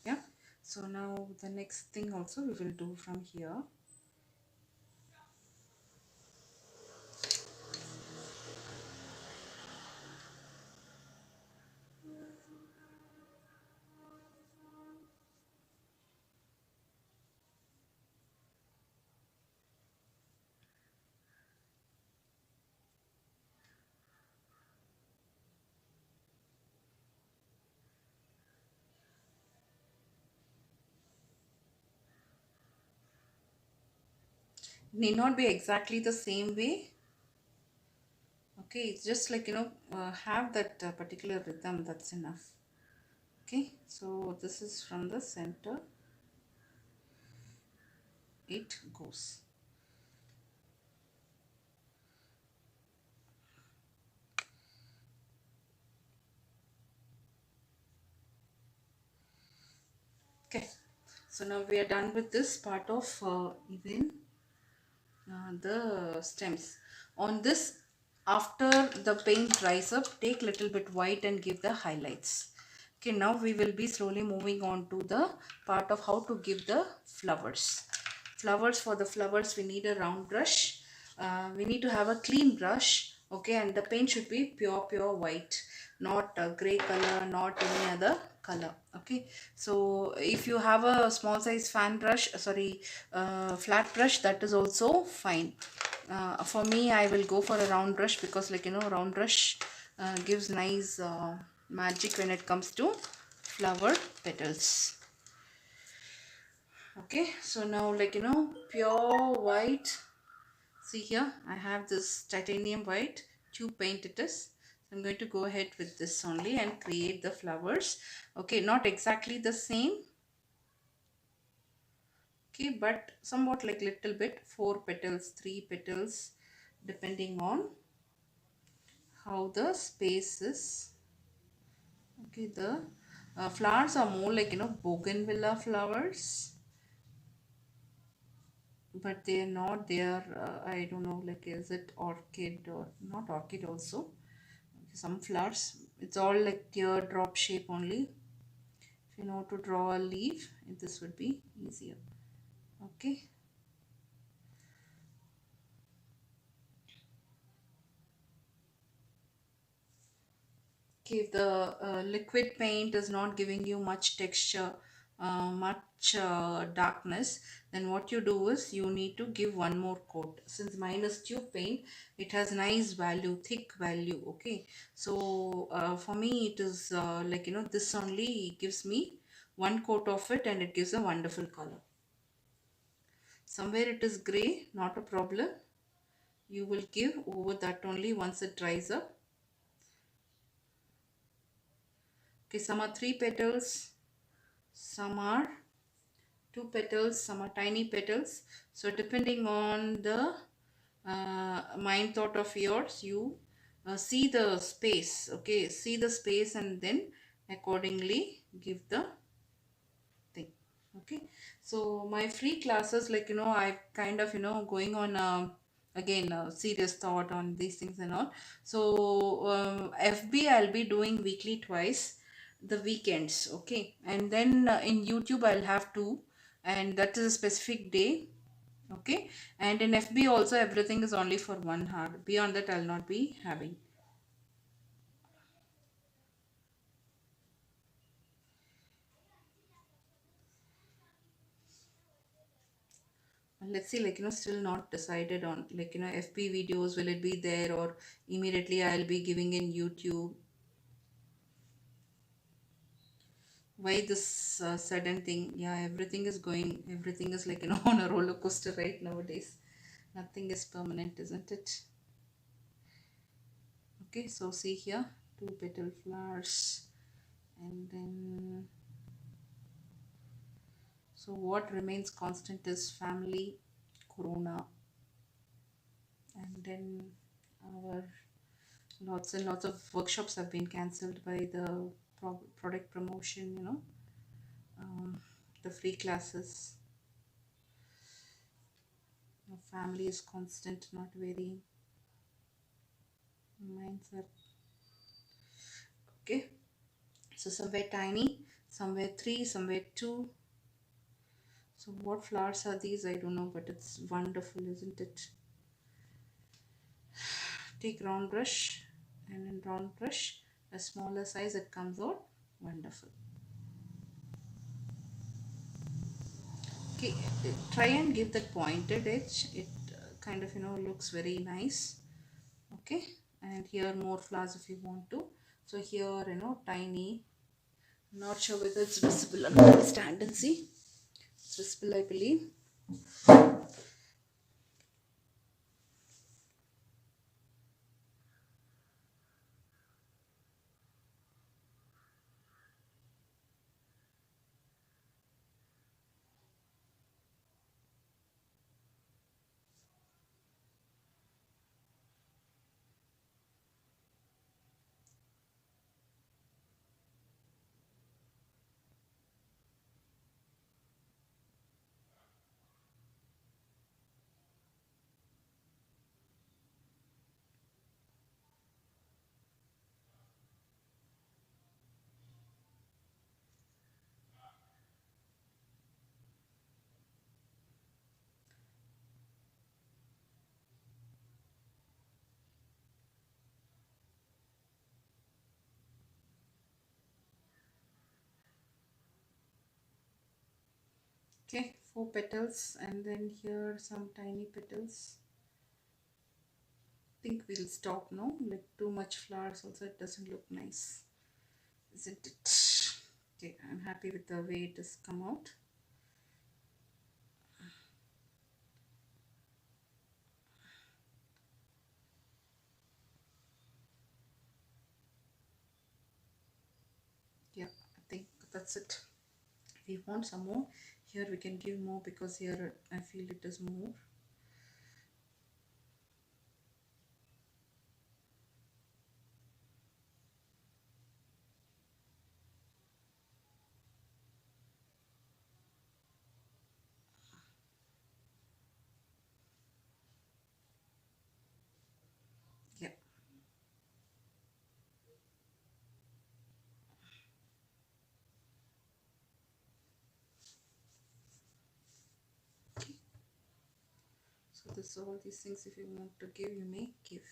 Speaker 1: Yeah, so now the next thing also we will do from here. Need not be exactly the same way. Okay, it's just like have that particular rhythm, that's enough. Okay, so this is from the center, it goes. Okay, so now we are done with this part of even the stems. On this, after the paint dries up, take little bit white and give the highlights. Okay, now we will be slowly moving on to the part of how to give the flowers. For the flowers we need a round brush. We need to have a clean brush. Okay, and the paint should be pure white, not gray color, not any other color. Okay, so if you have a small size fan brush, sorry, flat brush, that is also fine. For me, I will go for a round brush because round brush gives nice magic when it comes to flower petals. Okay, so now pure white. See here, I have this titanium white tube paint it is. So I'm going to go ahead with this only and create the flowers. Okay, not exactly the same. Okay, but somewhat like little bit, 4 petals, 3 petals, depending on how the space is. Okay, the flowers are more like bougainvillea flowers, but they are not. They are I don't know, like is it orchid or not orchid also. Some flowers, it's all like teardrop shape only. If you know to draw a leaf, this would be easier. Okay. Okay, if the liquid paint is not giving you much texture, much darkness, then what you do is you need to give one more coat. Since mine is tube paint, it has nice value, thick value. Okay, so for me it is this only gives me one coat of it and it gives a wonderful color. Somewhere it is gray, not a problem. You will give over that only once it dries up. Okay, some are 3 petals, some are 2 petals, some are tiny petals. So depending on the mind thought of yours, you see the space. Okay, see the space and then accordingly give the thing. Okay, so my free classes, like I kind of going on again serious thought on these things and all. So FB I'll be doing weekly twice, the weekends. Okay, and then in YouTube I'll have two, and that is a specific day. Okay, and in FB also everything is only for 1 hour. Beyond that I'll not be having. Let's see, like still not decided on, like FB videos, will it be there or immediately I'll be giving in YouTube. Why this sudden thing? Yeah, everything is going, everything is like on a roller coaster right nowadays. Nothing is permanent, isn't it? Okay, so see here, 2 petal flowers, and then so what remains constant is family, corona, and then our lots and lots of workshops have been cancelled by the product promotion, um, the free classes. Family is constant, not varying. Minds are okay. So somewhere tiny, somewhere 3, somewhere 2. So what flowers are these? I don't know, but it's wonderful, isn't it? Take round brush, and in round brush, a smaller size, it comes out wonderful. Okay, try and give that pointed edge. It kind of looks very nice. Okay, and here more flowers if you want to. So here tiny, not sure whether it's visible or not. Stand and see. It's visible, I believe. Okay, 4 petals, and then here some tiny petals. Think we'll stop now. Like too much flowers also, it doesn't look nice, isn't it? Okay, I'm happy with the way it has come out. Yeah, I think that's it. If you want some more, here we can give more, because here I feel it is more. Yeah. Okay. So this all these things, if you want to give, you may give.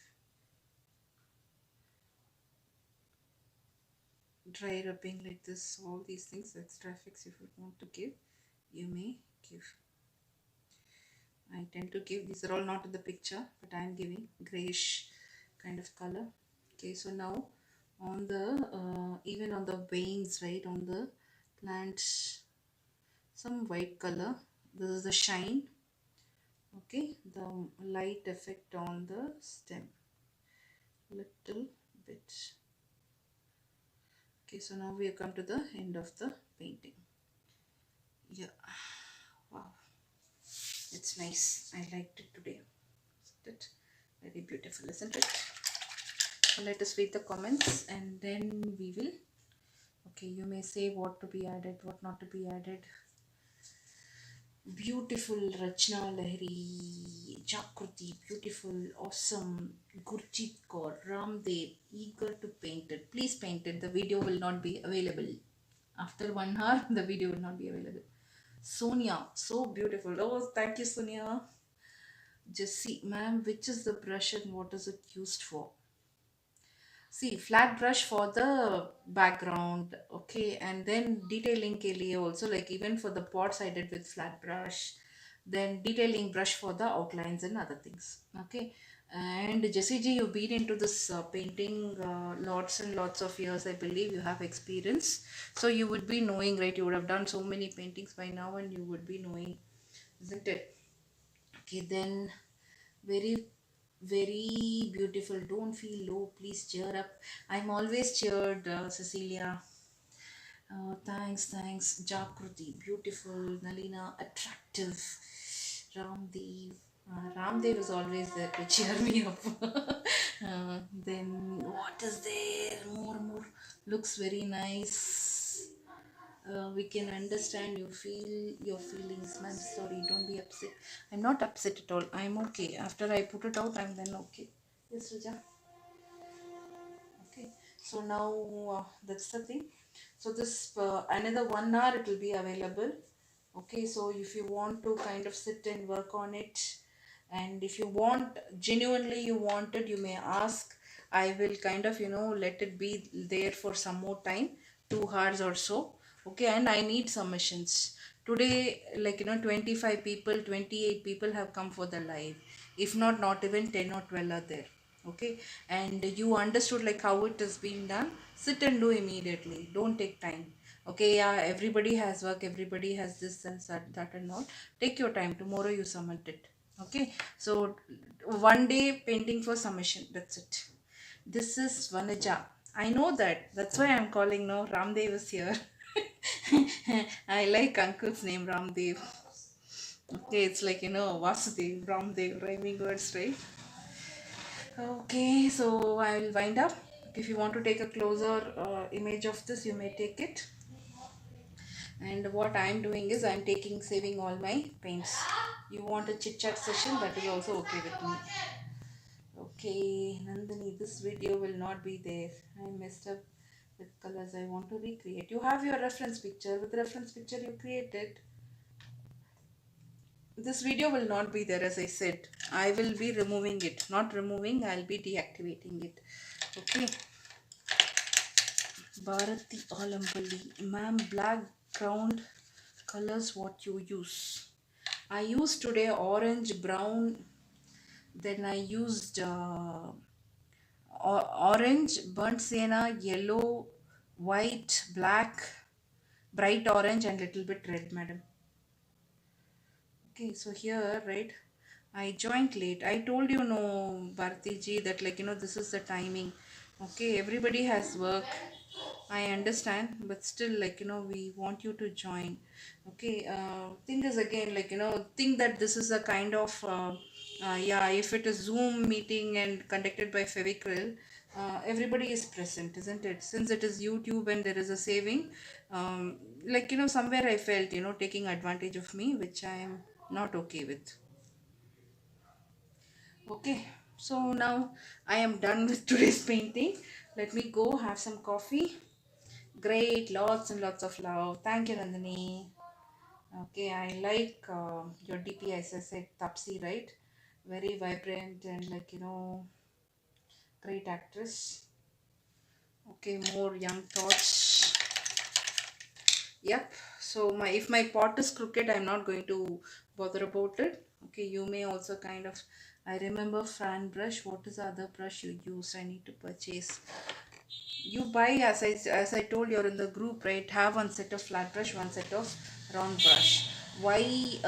Speaker 1: Dry rubbing like this, all these things, extra effects, if you want to give, you may give. I tend to give, these are all not in the picture, but I am giving grayish kind of color. Okay, so now on the even on the veins, right, on the plant, some white color. This is the shine. Okay, the light effect on the stem, little bit. Okay, so now we have come to the end of the painting. Yeah, wow, it's nice. I liked it today. Isn't it? Very beautiful, isn't it? So let us read the comments and then we will. Okay, you may say what to be added, what not to be added. Beautiful Rachna Lahiri, Jakruti, beautiful, awesome, Gurjit Kaur, Ramdev, eager to paint it. Please paint it. The video will not be available. After 1 hour, the video will not be available. Sonia, so beautiful. Oh, thank you, Sonia. Jessie, ma'am, which is the brush and what is it used for? See, flat brush for the background, okay, and then detailing ke liye also, like even for the pots I did with flat brush, then detailing brush for the outlines and other things, okay. And Jessie ji, you've been into this painting lots and lots of years, I believe you have experience, so you would be knowing, right? You would have done so many paintings by now and you would be knowing, isn't it? Okay, then very, very beautiful. Don't feel low. Please cheer up. I'm always cheered, Cecilia. Thanks. Jakruti, beautiful. Nalina, attractive. Ramdev. Ramdev is always there to cheer me up. Then what is there? More. Looks very nice. We can understand you feel your feelings, man. Sorry, don't be upset. I'm not upset at all. I'm okay. After I put it out, I'm then okay. Yes, Ruja. Okay. So now that's the thing. So this another 1 hour it will be available. Okay. So if you want to kind of sit and work on it, and if you want genuinely you want it, you may ask. I will kind of let it be there for some more time, 2 hours or so. Okay, and I need submissions today. Like 25 people, 28 people have come for the live. If not even 10 or 12 are there. Okay, and you understood like how it is being done. Sit and do immediately, don't take time. Okay, yeah, everybody has work, everybody has this and that and all. Take your time, tomorrow you submit it. Okay, so one day painting for submission, that's it. This is Vanaja. I know that, that's why I'm calling. No, Ramdev is here. I like uncle's name, Ramdev. Okay, it's like Vasudev, Ramdev, rhyming words, right? Okay, so I will wind up. If you want to take a closer image of this, you may take it. And what I'm doing is I'm saving all my paints. You want a chit chat session, that is also okay with me. Okay, Nandini, this video will not be there. I messed up with colors. I want to recreate. You have your reference picture. With reference picture you created. This video will not be there, as I said. I will be removing it. Not removing, I'll be deactivating it. Okay. Bharati Alambali. Ma'am, background colors what you use? I used today orange, brown. Then I used orange, burnt sienna, yellow, white, black, bright orange and little bit red, madam. Okay, so here, right, I joined late. I told you, no, Bharti ji, that this is the timing. Okay, everybody has work. I understand, but still, we want you to join. Okay, thing is again, think that this is a kind of, yeah, if it is Zoom meeting and conducted by Fevicryl, everybody is present, isn't it? Since it is YouTube and there is a saving, somewhere I felt, taking advantage of me, which I am not okay with. Okay, so now I am done with today's painting. Let me go have some coffee. Great, lots and lots of love. Thank you, Nandini. Okay, I like your DP, as I said, Tapsi, right? Very vibrant and great actress. Okay, more young thoughts. Yep. So if my pot is crooked, I'm not going to bother about it. Okay, you may also kind of. I remember fan brush. What is the other brush you use? I need to purchase. You buy, as I told, you're in the group, right? Have one set of flat brush, one set of round brush. Why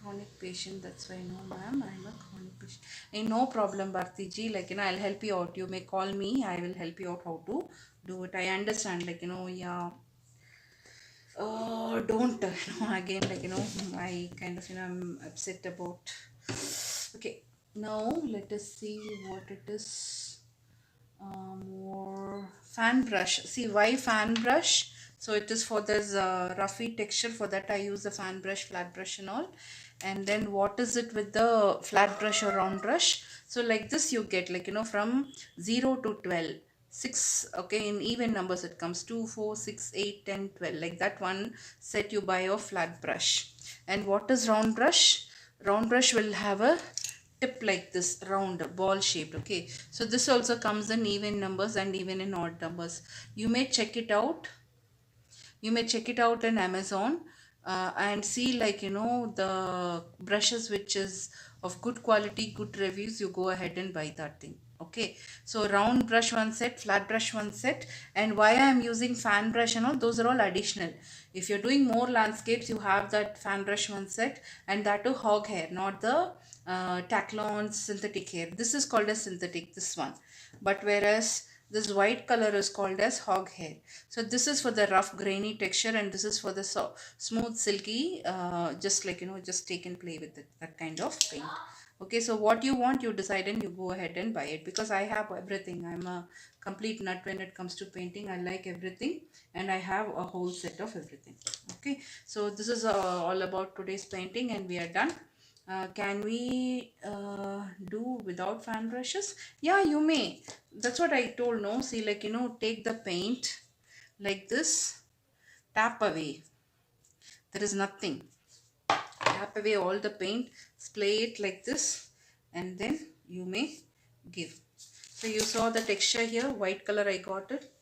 Speaker 1: chronic patient, that's why. No, ma'am, I'm a chronic patient. Hey, no problem, Bharti ji. Like, I'll help you out. You may call me. I will help you out how to do it. I understand. Like, yeah. Don't, again, like, I kind of, I'm upset about. Okay, now let us see what it is. More fan brush. See why fan brush? So it is for this roughy texture. For that I use the fan brush, flat brush and all. And then what is it with the flat brush or round brush? So like this you get, like, from 0 to 12. 6, okay, in even numbers it comes 2, 4, 6, 8, 10, 12. Like that one set you buy of flat brush. And what is round brush? Round brush will have a tip like this, round ball shaped. Okay, so this also comes in even numbers and even in odd numbers. You may check it out, in Amazon, and see, like, the brushes which is of good quality, good reviews. You go ahead and buy that thing. Okay, so round brush one set, flat brush one set. And why I am using fan brush and all, those are all additional. If you're doing more landscapes, you have that fan brush one set, and that too hog hair, not the Taclon synthetic hair. This is called as synthetic, this one. But whereas this white color is called as hog hair. So this is for the rough grainy texture, and this is for the smooth silky, just like, just take and play with it, that kind of paint. Okay, so what you want, you decide and you go ahead and buy it, because I have everything. I'm a complete nut when it comes to painting. I like everything, and I have a whole set of everything. Okay, so this is all about today's painting, and we are done. Can we do without fan brushes? Yeah, you may. That's what I told. No, see, like, take the paint like this, tap away. There is nothing. Tap away all the paint, splay it like this, and then you may give. So you saw the texture here, white color I got it,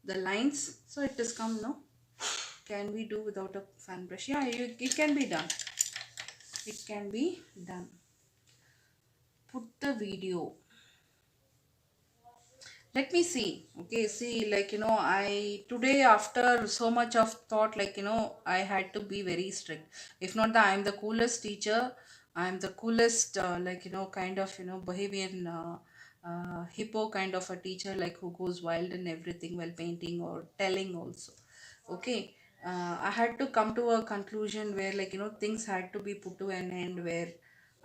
Speaker 1: the lines. So it has come now. Can we do without a fan brush? Yeah, it can be done. It can be done. Put the video. Let me see. Okay, see, like, I today, after so much of thought, like, I had to be very strict. If not that I'm the coolest teacher, I'm the coolest, like, kind of, Bohemian, hippo kind of a teacher, like, who goes wild in everything while painting or telling also. Okay, I had to come to a conclusion where, like, things had to be put to an end, where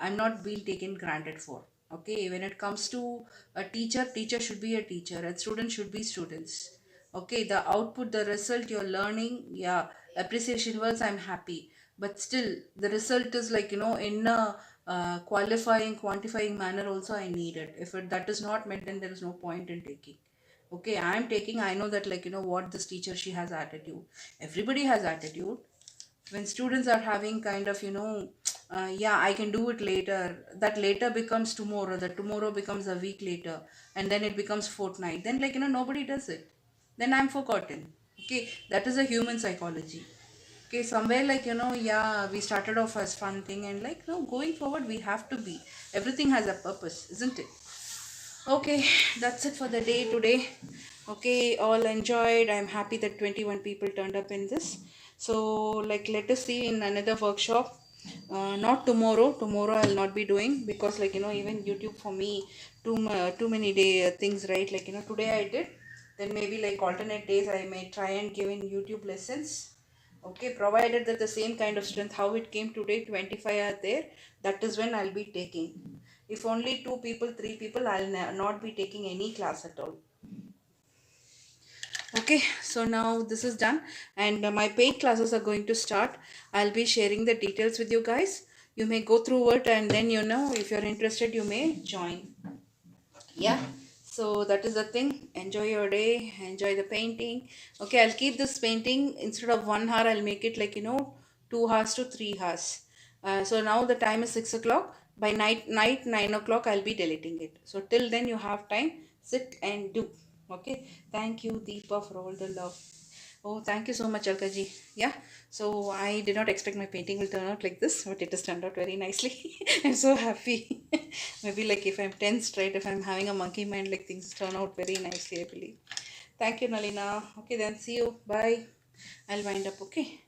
Speaker 1: I'm not being taken granted for. Okay, when it comes to a teacher, teacher should be a teacher, and students should be students. Okay, the output, the result you're learning, yeah, appreciation words, I'm happy. But still, the result is, like, in a qualifying, quantifying manner also I need it. If that is not met, then there is no point in taking. Okay, I'm taking, I know that, like, what, this teacher, she has attitude. Everybody has attitude. When students are having kind of, yeah, I can do it later, that later becomes tomorrow, that tomorrow becomes a week later, and then it becomes fortnight, then, like, nobody does it, then I'm forgotten. Okay, that is a human psychology. Okay, somewhere, like, yeah, we started off as fun thing, and, like, no, going forward we have to be, everything has a purpose, isn't it? Okay, that's it for the day today. Okay, all enjoyed. I'm happy that 21 people turned up in this. So, like, let us see in another workshop. Not tomorrow. Tomorrow I'll not be doing, because, like, even YouTube for me, too many day things, right? Like, today I did. Then maybe, like, alternate days I may try and give in YouTube lessons. Okay, provided that the same kind of strength how it came today, 25 are there, that is when I'll be taking. If only 2 people, 3 people, I'll not be taking any class at all. Okay, so now this is done, and my paid classes are going to start. I'll be sharing the details with you guys. You may go through it, and then, if you're interested, you may join. Yeah, so that is the thing. Enjoy your day, enjoy the painting. Okay, I'll keep this painting, instead of 1 hour, I'll make it, like, 2 hours to 3 hours. So now the time is 6 o'clock. By night 9 o'clock, I'll be deleting it. So till then, you have time, sit and do. Okay, thank you, Deepa, for all the love. Oh, thank you so much, Alkaji. Yeah, so I did not expect my painting will turn out like this, but it has turned out very nicely. I'm so happy. Maybe, like, if I'm tensed, right, if I'm having a monkey mind, like, things turn out very nicely, I believe. Thank you, Nalina. Okay, then, see you. Bye. I'll wind up, okay?